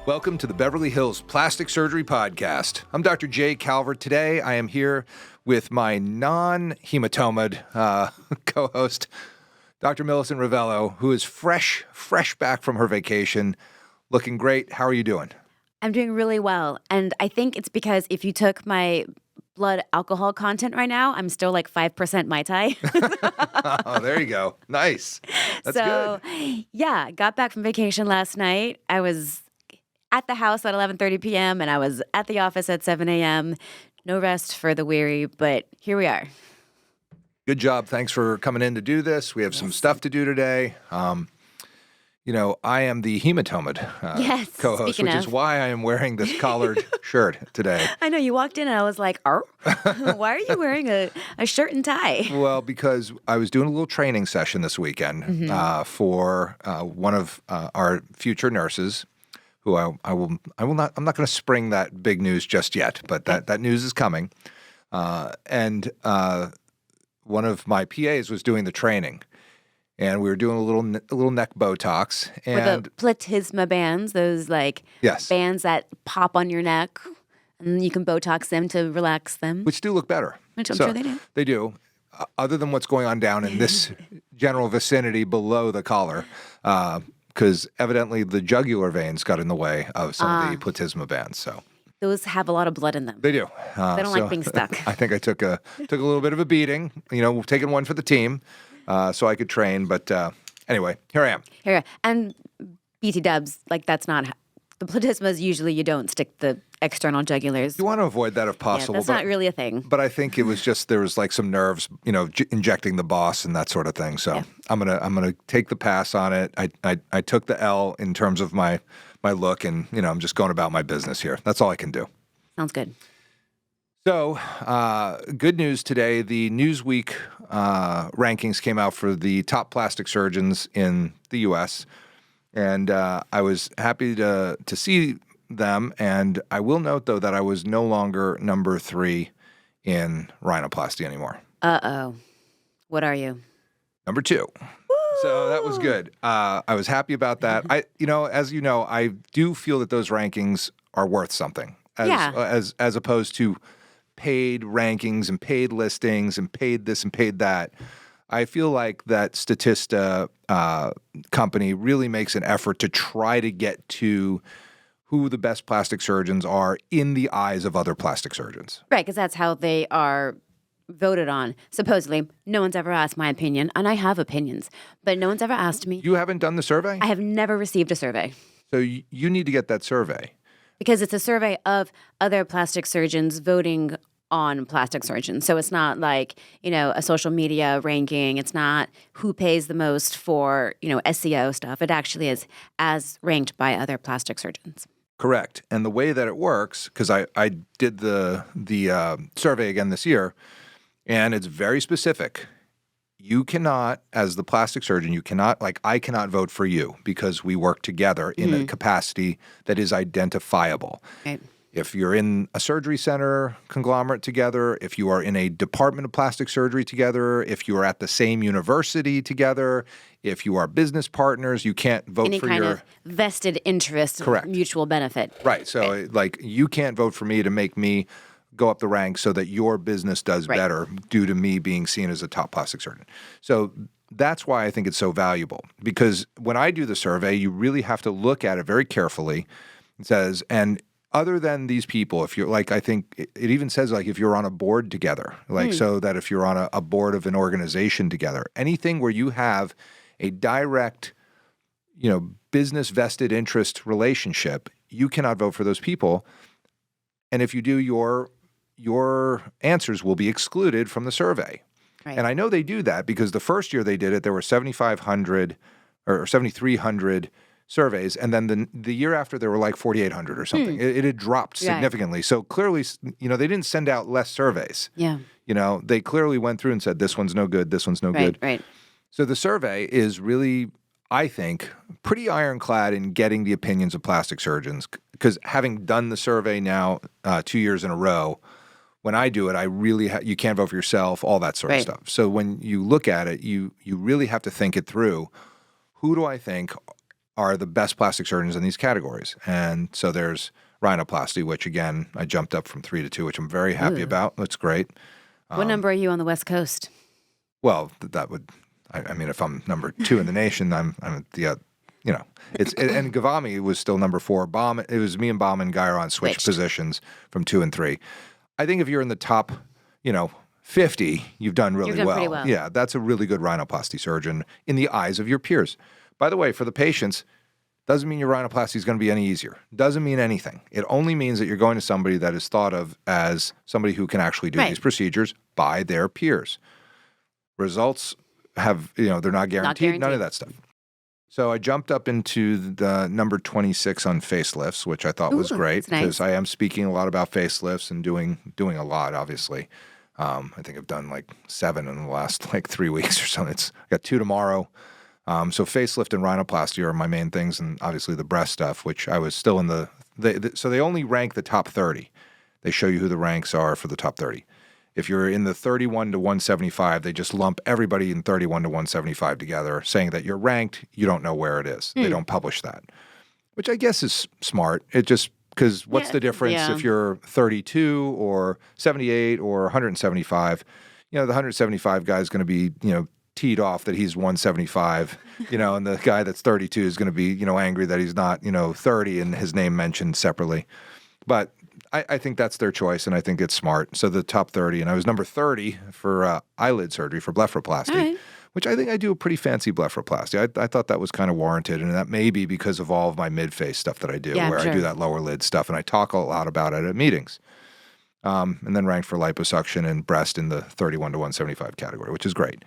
Welcome to the Beverly Hills Plastic Surgery Podcast. I'm Dr. Jay Calvert. Today, I am here with my non-hematomed co-host, Dr. Millicent Rovelo, who is fresh back from her vacation, looking great. How are you doing? I'm doing really well. And I think it's because if you took my blood alcohol content right now, I'm still like 5% Mai Tai. Oh, there you go. Nice. That's good. Yeah, got back from vacation last night. I was at the house at 11:30 p.m. and I was at the office at 7 a.m. No rest for the weary, but here we are. Good job. Thanks for coming in to do this. We have some stuff to do today. I am the hematomed co-host, which is why I am wearing this collared shirt today. I know. You walked in and I was like, why are you wearing a shirt and tie? Well, because I was doing a little training session this weekend for one of our future nurses, who I'm not going to spring that big news just yet, but that news is coming. And one of my PAs was doing the training, and we were doing a little neck Botox. And the platysma bands, those bands that pop on your neck, and you can Botox them to relax them. Which do look better. Which I'm sure they do. They do. Other than what's going on down in this general vicinity below the collar, because evidently the jugular veins got in the way of some of the platysma bands. So those have a lot of blood in them. They do. They don't like being stuck. I think I took a little bit of a beating. Taking one for the team, so I could train. But anyway, here I am. And BT dubs, that's not the platysmas. Usually, you don't stick the external jugulars. You want to avoid that if possible. Yeah, that's not really a thing. But I think it was just there was some nerves, injecting the boss and that sort of thing. So I'm gonna take the pass on it. I took the L in terms of my look, and I'm just going about my business here. That's all I can do. Sounds good. So good news today. The Newsweek rankings came out for the top plastic surgeons in the U.S., and I was happy to see them. And I will note, though, that I was no longer number 3 in rhinoplasty anymore. Uh-oh. What are you? Number 2. Woo! So that was good. I was happy about that. I do feel that those rankings are worth something as opposed to paid rankings and paid listings and paid this and paid that. I feel like that Statista company really makes an effort to try to get to who the best plastic surgeons are in the eyes of other plastic surgeons. Right, because that's how they are voted on. Supposedly, no one's ever asked my opinion, and I have opinions, but no one's ever asked me. You haven't done the survey? I have never received a survey. So you need to get that survey. Because it's a survey of other plastic surgeons voting on plastic surgeons. So it's not like, a social media ranking. It's not who pays the most for, SEO stuff. It actually is as ranked by other plastic surgeons. Correct. And the way that it works, because I did the survey again this year, and it's very specific. You cannot, as the plastic surgeon, I cannot vote for you because we work together in a capacity that is identifiable. Right. If you're in a surgery center conglomerate together, if you are in a department of plastic surgery together, if you are at the same university together, if you are business partners, you can't vote for any kind of vested interest, correct, mutual benefit. Right. So, you can't vote for me to make me go up the ranks so that your business does better due to me being seen as a top plastic surgeon. So that's why I think it's so valuable, because when I do the survey, you really have to look at it very carefully. It says, and other than these people, if you're I think it even says if you're on a board together, so that if you're on a board of an organization together, anything where you have a direct, business vested interest relationship, you cannot vote for those people. And if you do, your answers will be excluded from the survey. Right. And I know they do that because the first year they did it, there were 7,500 or 7,300 surveys, and then the year after there were 4,800 or something. It had dropped significantly. Right. So clearly, they didn't send out less surveys. Yeah. They clearly went through and said, this one's no good, this one's no good. Right. So the survey is really, I think, pretty ironclad in getting the opinions of plastic surgeons, because having done the survey now 2 years in a row, when I do it, I really you can't vote for yourself, all that sort of stuff. So when you look at it, you really have to think it through. Who do I think are the best plastic surgeons in these categories. And so there's rhinoplasty, which again, I jumped up from 3 to 2, which I'm very happy about. That's great. What number are you on the West Coast? Well, that would, I mean, if I'm number 2 in the nation, I'm at the, and Gavami was still number 4. It was me and Baum and Gairon switched positions from 2 and 3. I think if you're in the top, 50, you've done really pretty well. Yeah, that's a really good rhinoplasty surgeon in the eyes of your peers. By the way, for the patients, doesn't mean your rhinoplasty is going to be any easier. Doesn't mean anything. It only means that you're going to somebody that is thought of as somebody who can actually do these procedures by their peers. Results have, they're not guaranteed, none of that stuff. So I jumped up into the number 26 on facelifts, which I thought was great because I am speaking a lot about facelifts and doing a lot, obviously. I think I've done like 7 in the last 3 weeks or so. I got 2 tomorrow. So facelift and rhinoplasty are my main things, and obviously the breast stuff, which I was still in so they only rank the top 30. They show you who the ranks are for the top 30. If you're in the 31 to 175, they just lump everybody in 31 to 175 together, saying that you're ranked, you don't know where it is. They don't publish that, which I guess is smart. It just, because what's the difference if you're 32 or 78 or 175? The 175 guy is going to be, teed off that he's 175, and the guy that's 32 is going to be, angry that he's not, 30 and his name mentioned separately. But I think that's their choice, and I think it's smart. So the top 30, and I was number 30 for eyelid surgery for blepharoplasty, which I think I do a pretty fancy blepharoplasty. I thought that was kind of warranted, and that may be because of all of my mid-face stuff that I do, where I do that lower lid stuff, and I talk a lot about it at meetings. And then ranked for liposuction and breast in the 31 to 175 category, which is great.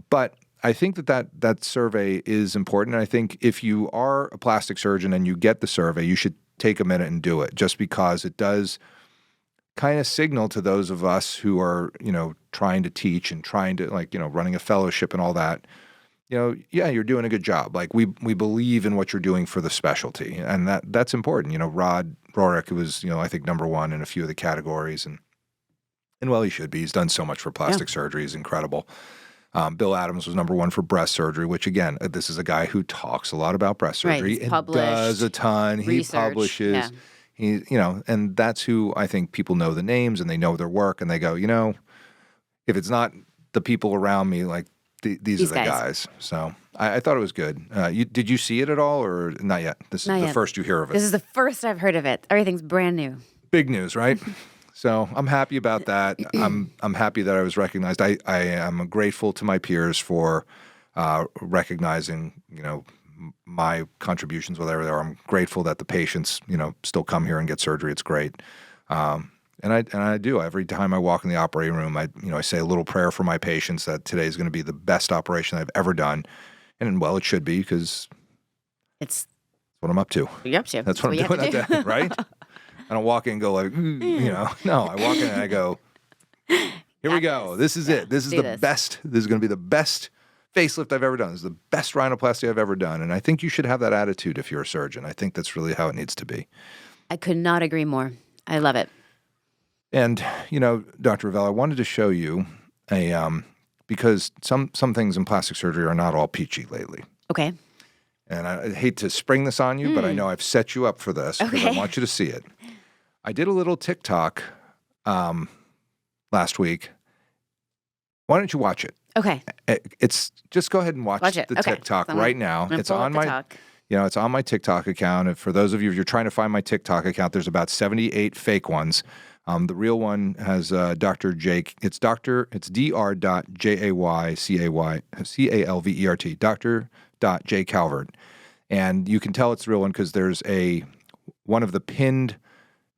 But I think that survey is important. And I think if you are a plastic surgeon and you get the survey, you should take a minute and do it, just because it does kind of signal to those of us who are, trying to teach and trying to running a fellowship and all that, you're doing a good job. Like we believe in what you're doing for the specialty, and that's important. Rod Rorick was, I think number 1 in a few of the categories, and well, he should be. He's done so much for plastic surgery. He's incredible. Bill Adams was number 1 for breast surgery, which again, this is a guy who talks a lot about breast surgery and does a ton. He publishes, he, and that's who I think people know the names and they know their work, and they go, if it's not the people around me, these are the guys. So I thought it was good. Did you see it at all, or not yet? This is the first you hear of it. This is the first I've heard of it. Everything's brand new. Big news, right? So I'm happy about that. I'm happy that I was recognized. I am grateful to my peers for recognizing, my contributions, whatever they are. I'm grateful that the patients, still come here and get surgery. It's great. And I do. Every time I walk in the operating room, I say a little prayer for my patients that today is going to be the best operation I've ever done. And well, it should be, because it's what I'm up to. You're up to. That's what I'm doing at that, right? I don't walk in and go no, I walk in and I go, here we go. This is it. This is the best. This is going to be the best facelift I've ever done. This is the best rhinoplasty I've ever done. And I think you should have that attitude if you're a surgeon. I think that's really how it needs to be. I could not agree more. I love it. And, Dr. Rovelo, I wanted to show you because some things in plastic surgery are not all peachy lately. Okay. And I hate to spring this on you, but I know I've set you up for this because I want you to see it. I did a little TikTok last week. Why don't you watch it? Okay. It's just go ahead and watch the TikTok right now. It's on my it's on my TikTok account. And for those of you, if you're trying to find my TikTok account, there's about 78 fake ones. The real one has Dr. Jake. It's Dr.Jaycalvert, Dr. Calvert. And you can tell it's the real one because there's one of the pinned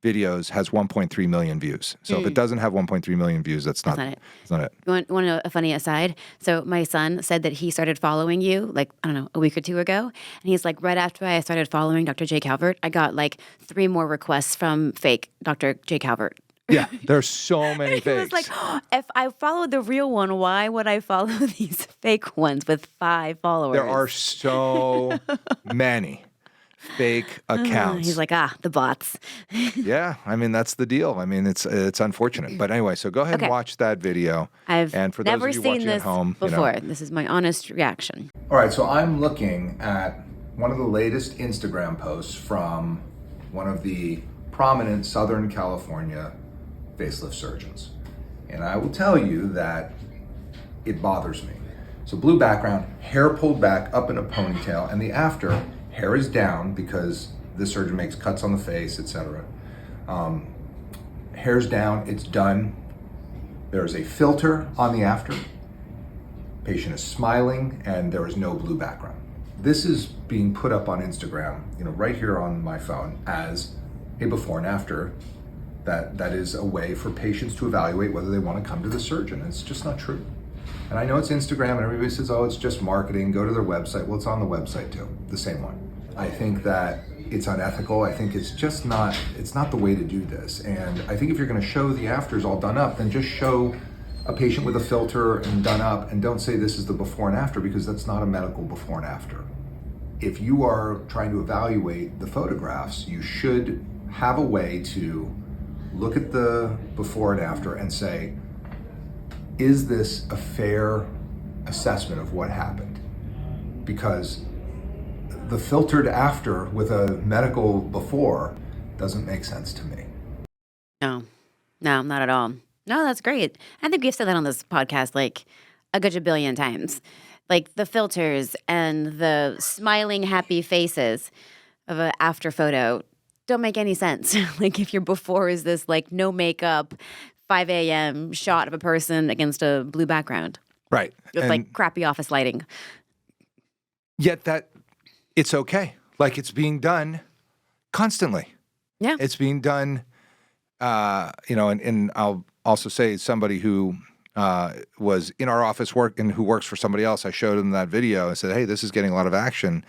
videos has 1.3 million views. So if it doesn't have 1.3 million views, that's not it. It's not it. You want to know a funny aside? So my son said that he started following you, a week or 2 ago. And he's like, right after I started following Dr. J. Calvert, I got 3 more requests from fake Dr. J. Calvert. Yeah, there's so many fakes. He was like, if I followed the real one, why would I follow these fake ones with 5 followers? There are so many fake accounts. He's like, the bots. Yeah, that's the deal. It's unfortunate. But anyway, so go ahead and watch that video. And for never those of you seen watching this at home, before. This is my honest reaction. All right, so I'm looking at one of the latest Instagram posts from one of the prominent Southern California facelift surgeons. And I will tell you that it bothers me. So blue background, hair pulled back up in a ponytail, and the after, hair is down because this surgeon makes cuts on the face, etc. Hair's down, it's done. There's a filter on the after. Patient is smiling, and there is no blue background. This is being put up on Instagram, right here on my phone as a before and after. That is a way for patients to evaluate whether they want to come to the surgeon. It's just not true. And I know it's Instagram, and everybody says, oh, it's just marketing, go to their website. Well, it's on the website too, the same one. I think that it's unethical. I think it's just not the way to do this. And I think if you're going to show the afters all done up, then just show a patient with a filter and done up, and don't say this is the before and after, because that's not a medical before and after. If you are trying to evaluate the photographs, you should have a way to look at the before and after and say, is this a fair assessment of what happened? Because the filtered after with a medical before doesn't make sense to me. No, not at all. No, that's great. I think we've said that on this podcast like a gajillion times. Like the filters and the smiling, happy faces of an after photo don't make any sense. Like if your before is this like no makeup, 5 a.m. shot of a person against a blue background. Right. With like crappy office lighting. Yet that it's okay. Like it's being done constantly. Yeah. It's being done, and I'll also say somebody who was in our office and who works for somebody else, I showed them that video and said, hey, this is getting a lot of action.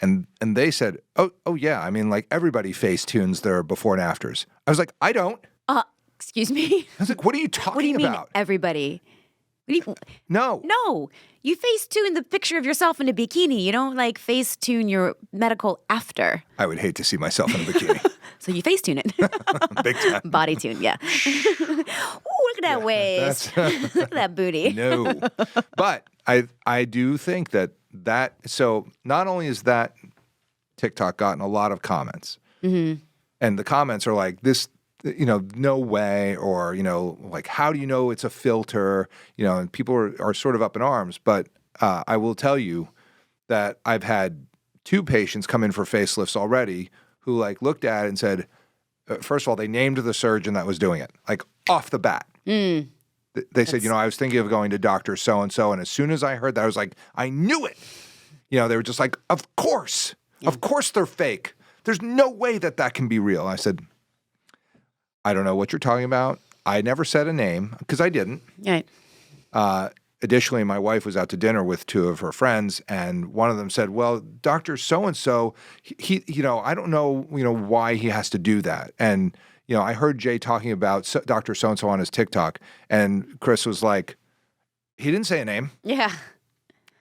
And they said, oh yeah, I mean, like everybody face tunes their before and afters. I was like, I don't. Excuse me? I was like, what are you talking about? What do you mean everybody? No. You face tune the picture of yourself in a bikini. You don't like face tune your medical after. I would hate to see myself in a bikini. So you face tune it. Big time. Body tune, yeah. Ooh, look at that waist. Look at that booty. No. But I do think that so not only is that TikTok gotten a lot of comments, and the comments are like this, no way, or, like, how do you know it's a filter? And people are sort of up in arms. But I will tell you that I've had 2 patients come in for facelifts already who like looked at it and said, first of all, they named the surgeon that was doing it, like off the bat. They said, I was thinking of going to Dr. So-and-so. And as soon as I heard that, I was like, I knew it. They were just like, of course they're fake. There's no way that can be real. I said, I don't know what you're talking about. I never said a name because I didn't. Right. Additionally, my wife was out to dinner with 2 of her friends, and one of them said, well, Dr. So-and-so, he I don't know, why he has to do that. And, I heard Jay talking about Dr. So-and-so on his TikTok, and Chris was like, he didn't say a name. Yeah.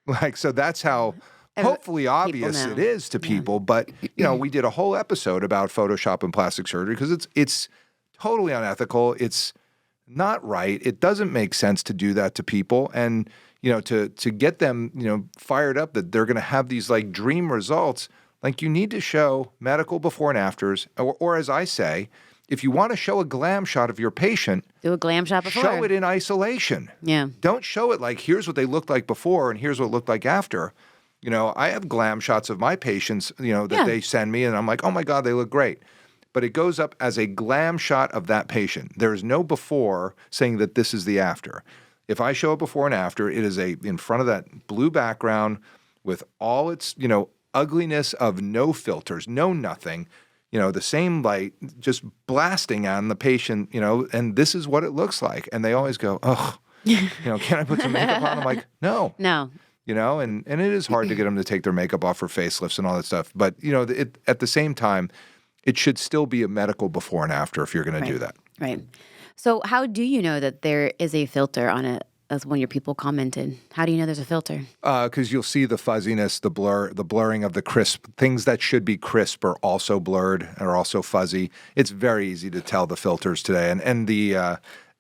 Like, so that's how hopefully obvious it is to people. But, we did a whole episode about Photoshop and plastic surgery because it's totally unethical. It's not right. It doesn't make sense to do that to people. And, to get them, fired up that they're going to have these like dream results, like you need to show medical before and afters, or as I say, if you want to show a glam shot of your patient, do a glam shot before. Show it in isolation. Yeah. Don't show it like, here's what they looked like before and here's what it looked like after. I have glam shots of my patients, that they send me, and I'm like, oh my God, they look great. But it goes up as a glam shot of that patient. There is no before saying that this is the after. If I show a before and after, it is in front of that blue background with all its, ugliness of no filters, no nothing, the same light just blasting on the patient, and this is what it looks like. And they always go, oh, can I put some makeup on? I'm like, no. And it is hard to get them to take their makeup off for facelifts and all that stuff. But, at the same time, it should still be a medical before and after if you're going to do that. Right. So how do you know that there is a filter on it, as one of your people commented? How do you know there's a filter? Because you'll see the fuzziness, the blurring of the crisp. Things that should be crisp are also blurred, are also fuzzy. It's very easy to tell the filters today. And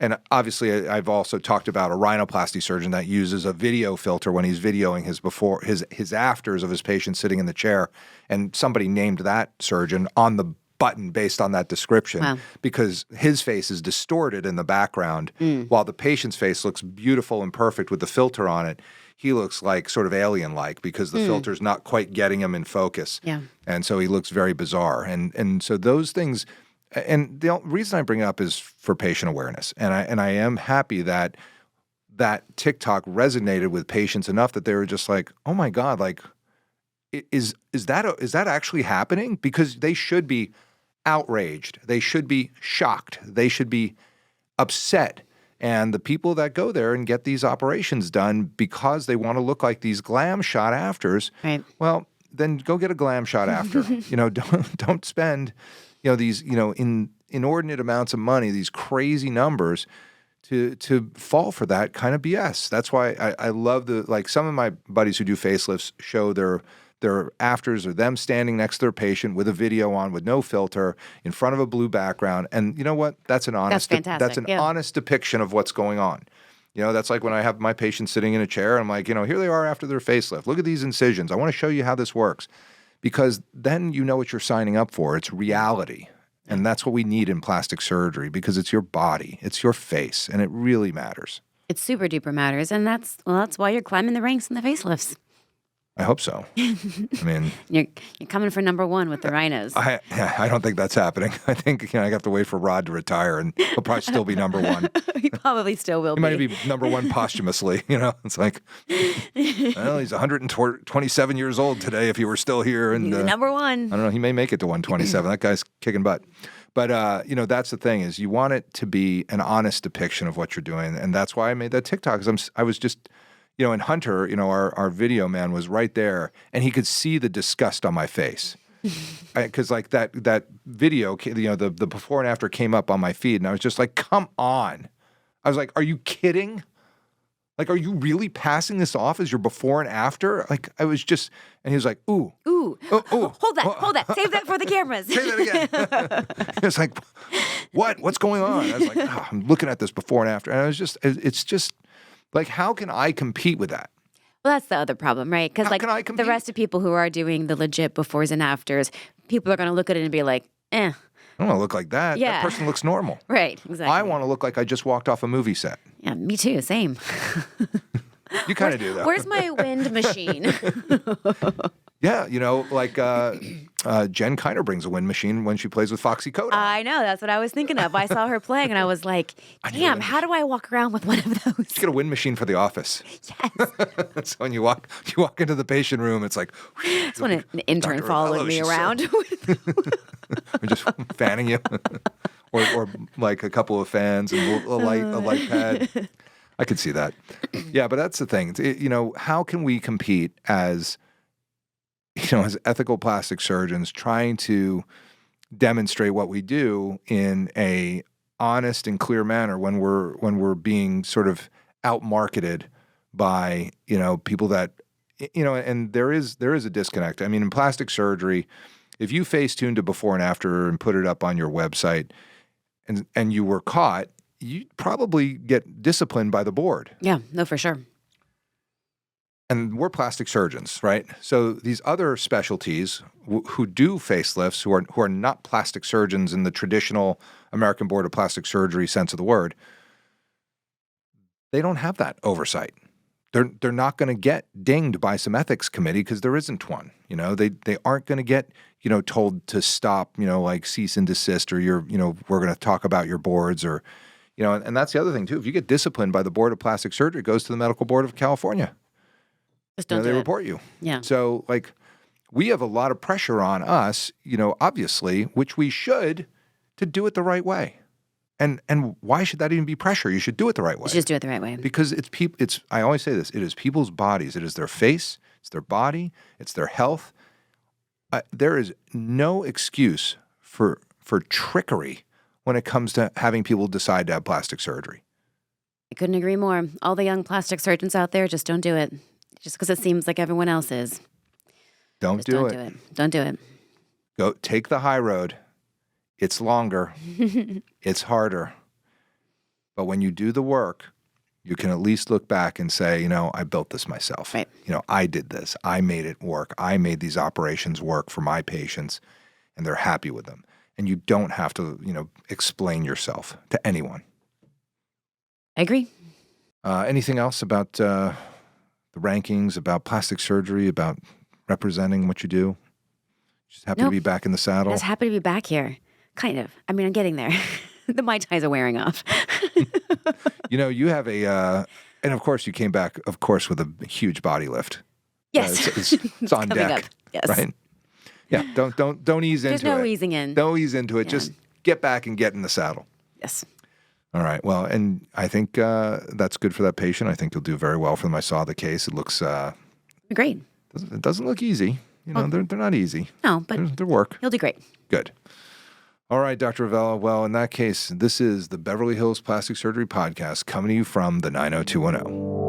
And obviously, I've also talked about a rhinoplasty surgeon that uses a video filter when he's videoing his afters of his patient sitting in the chair. And somebody named that surgeon on the button based on that description because his face is distorted in the background while the patient's face looks beautiful and perfect with the filter on it. He looks like sort of alien-like because the filter's not quite getting him in focus. Yeah. And so he looks very bizarre. And so those things, and the reason I bring it up is for patient awareness. And I am happy that TikTok resonated with patients enough that they were just like, oh my God, like, is that actually happening? Because they should be outraged. They should be shocked. They should be upset. And the people that go there and get these operations done because they want to look like these glam shot afters, well, then go get a glam shot after. Don't spend, these, inordinate amounts of money, these crazy numbers to fall for that kind of BS. That's why I love some of my buddies who do facelifts show their afters or them standing next to their patient with a video on with no filter in front of a blue background. And you know what? That's an honest, honest depiction of what's going on. That's like when I have my patient sitting in a chair, I'm like, here they are after their facelift. Look at these incisions. I want to show you how this works because then you know what you're signing up for. It's reality. And that's what we need in plastic surgery because it's your body, it's your face, and it really matters. It super duper matters. And that's why you're climbing the ranks in the facelifts. I hope so. I mean, you're coming for number one with the rhinos. I don't think that's happening. I think I have to wait for Rod to retire, and he'll probably still be number one. He probably still will. He might be number one posthumously. It's like, well, he's 127 years old today. If he were still here, and he's number one. I don't know. He may make it to 127. That guy's kicking butt. But that's the thing is you want it to be an honest depiction of what you're doing, and that's why I made that TikTok. Because I was just. And Hunter, our video man was right there, and he could see the disgust on my face. Because that video, the before and after came up on my feed, and I was just like, come on. I was like, are you kidding? Like, are you really passing this off as your before and after? Like, I was just, and he was like, ooh. Ooh. Hold that. Save that for the cameras. Say that again. It was like, what's going on? I was like, I'm looking at this before and after. And I was just, it's just, like, how can I compete with that? Well, that's the other problem, right? Because the rest of people who are doing the legit befores and afters, people are going to look at it and be like, eh. I don't want to look like that. Yeah. That person looks normal. Right, exactly. I want to look like I just walked off a movie set. Yeah, me too. Same. You kind of do that. Where's my wind machine? Yeah, Jen Kiner brings a wind machine when she plays with Foxy Koda. I know. That's what I was thinking of. I saw her playing, and I was like, damn, how do I walk around with one of those? Get a wind machine for the office. Yes. So when you walk into the patient room, it's like... That's when an intern followed me around. We're just fanning you. or like a couple of fans and a light pad. I could see that. Yeah, but that's the thing. How can we compete as ethical plastic surgeons trying to demonstrate what we do in a honest and clear manner when we're being sort of out-marketed by, people that, and there is a disconnect. I mean, in plastic surgery, if you face-tuned a before and after and put it up on your website and you were caught, you'd probably get disciplined by the board. Yeah, no, for sure. And we're plastic surgeons, right? So these other specialties who do facelifts, who are not plastic surgeons in the traditional American Board of Plastic Surgery sense of the word, they don't have that oversight. They're not going to get dinged by some ethics committee because there isn't one. They aren't going to get told to stop. Like cease and desist, or we're going to talk about your boards, or and that's the other thing too. If you get disciplined by the Board of Plastic Surgery, it goes to the Medical Board of California. Just don't do they it. report you. Yeah. So we have a lot of pressure on us, obviously, which we should, to do it the right way. And why should that even be pressure? You should do it the right way. Just do it the right way. Because I always say this, it is people's bodies. It is their face, it's their body, it's their health. There is no excuse for trickery when it comes to having people decide to have plastic surgery. I couldn't agree more. All the young plastic surgeons out there, just don't do it. Just because it seems like everyone else is. Don't do it. Don't do it. Go take the high road. It's longer. It's harder. But when you do the work, you can at least look back and say, I built this myself. Right. I did this. I made it work. I made these operations work for my patients, and they're happy with them. And you don't have to, explain yourself to anyone. I agree. Anything else about the rankings, about plastic surgery, about representing what you do? Just happy to be back in the saddle? Just happy to be back here. Kind of. I mean, I'm getting there. The Mai Tais are wearing off. You have and of course you came back, of course, with a huge body lift. Yes. It's on deck. Up. Yes. Right? Yeah, don't ease into it. There's no easing in. Don't ease into it. Yeah. Just get back and get in the saddle. Yes. All right. Well, and I think that's good for that patient. I think you'll do very well for them. I saw the case. It looks great. It doesn't look easy. They're not easy. No, but they're work. He'll do great. Good. All right, Dr. Rovelo. Well, in that case, this is the Beverly Hills Plastic Surgery Podcast coming to you from the 90210.